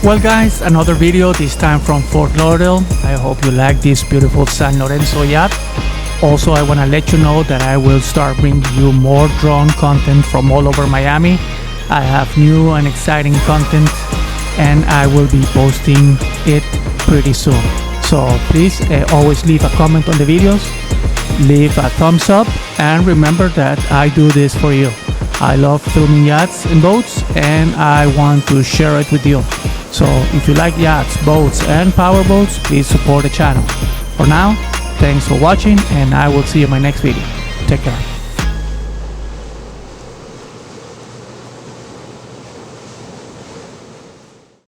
Well guys, another video, this time from Fort Lauderdale. I hope you like this beautiful Sanlorenzo yacht. Also, I want to let you know that I will start bringing you more drone content from all over Miami. I have new and exciting content and I will be posting it pretty soon. So please always leave a comment on the videos, leave a thumbs up, and remember that I do this for you. I love filming yachts and boats and I want to share it with you. So if you like yachts, boats, and power boats, please support the channel. For now, thanks for watching and I will see you in my next video. Take care.